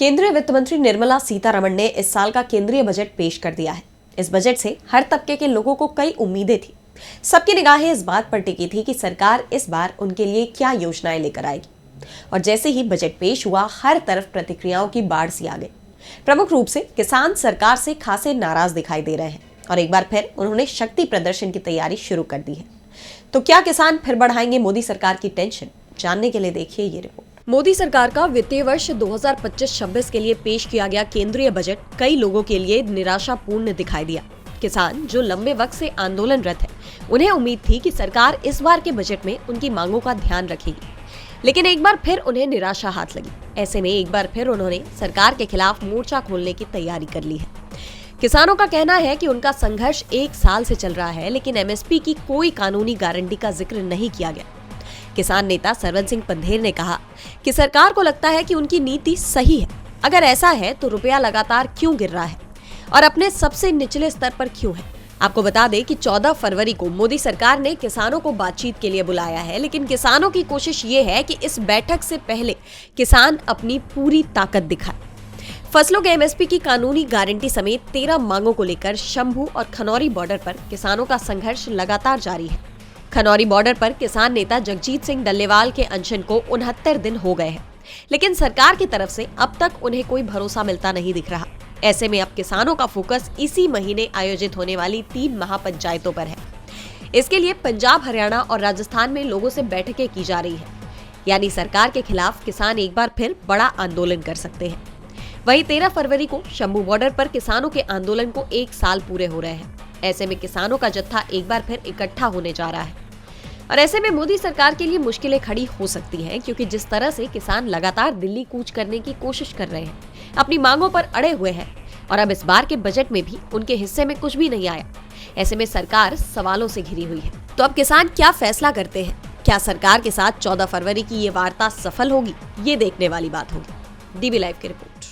केंद्रीय वित्त मंत्री निर्मला सीतारमण ने इस साल का केंद्रीय बजट पेश कर दिया है। इस बजट से हर तबके के लोगों को कई उम्मीदें थी। सबकी निगाहें इस बात पर टिकी थी कि सरकार इस बार उनके लिए क्या योजनाएं लेकर आएगी। और जैसे ही बजट पेश हुआ, हर तरफ प्रतिक्रियाओं की बाढ़ सी आ गई। प्रमुख रूप से किसान सरकार से खासे नाराज दिखाई दे रहे हैं और एक बार फिर उन्होंने शक्ति प्रदर्शन की तैयारी शुरू कर दी है। तो क्या किसान फिर बढ़ाएंगे मोदी सरकार की टेंशन? जानने के लिए देखिए ये रिपोर्ट। मोदी सरकार का वित्तीय वर्ष 2025-26 के लिए पेश किया गया केंद्रीय बजट कई लोगों के लिए निराशापूर्ण दिखाई दिया। किसान जो लंबे वक्त से आंदोलनरत है, उन्हें उम्मीद थी कि सरकार इस बार के बजट में उनकी मांगों का ध्यान रखेगी, लेकिन एक बार फिर उन्हें निराशा हाथ लगी। ऐसे में एक बार फिर उन्होंने सरकार के खिलाफ मोर्चा खोलने की तैयारी कर ली है। किसानों का कहना है कि उनका संघर्ष 1 साल से चल रहा है, लेकिन एमएसपी की कोई कानूनी गारंटी का जिक्र नहीं किया गया। किसान नेता सरवन सिंह पंधेर ने कहा कि सरकार को लगता है कि उनकी नीति सही है। अगर ऐसा है तो रुपया लगातार क्यों गिर रहा है और अपने सबसे निचले स्तर पर क्यों है? आपको बता दें कि 14 फरवरी को मोदी सरकार ने किसानों को बातचीत के लिए बुलाया है, लेकिन किसानों की कोशिश ये है कि इस बैठक से पहले किसान अपनी पूरी ताकत दिखाए। फसलों के एमएसपी की कानूनी गारंटी समेत 13 मांगों को लेकर शंभू और खनौरी बॉर्डर पर किसानों का संघर्ष लगातार जारी है। खनौरी बॉर्डर पर किसान नेता जगजीत सिंह डल्लेवाल के अनशन को 69 दिन हो गए हैं, लेकिन सरकार की तरफ से अब तक उन्हें कोई भरोसा मिलता नहीं दिख रहा। ऐसे में अब किसानों का फोकस इसी महीने आयोजित होने वाली 3 महापंचायतों पर है। इसके लिए पंजाब, हरियाणा और राजस्थान में लोगों से बैठकें की जा रही है, यानी सरकार के खिलाफ किसान एक बार फिर बड़ा आंदोलन कर सकते हैं। वहीं 13 फरवरी को शंभू बॉर्डर पर किसानों के आंदोलन को 1 साल पूरे हो रहे हैं। ऐसे में किसानों का जत्था एक बार फिर इकट्ठा होने जा रहा है और ऐसे में मोदी सरकार के लिए मुश्किलें खड़ी हो सकती हैं, क्योंकि जिस तरह से किसान लगातार दिल्ली कूच करने की कोशिश कर रहे हैं, अपनी मांगों पर अड़े हुए हैं और अब इस बार के बजट में भी उनके हिस्से में कुछ भी नहीं आया। ऐसे में सरकार सवालों से घिरी हुई है। तो अब किसान क्या फैसला करते हैं? क्या सरकार के साथ 14 फरवरी की ये वार्ता सफल होगी? ये देखने वाली बात होगी। डीबी लाइव की रिपोर्ट।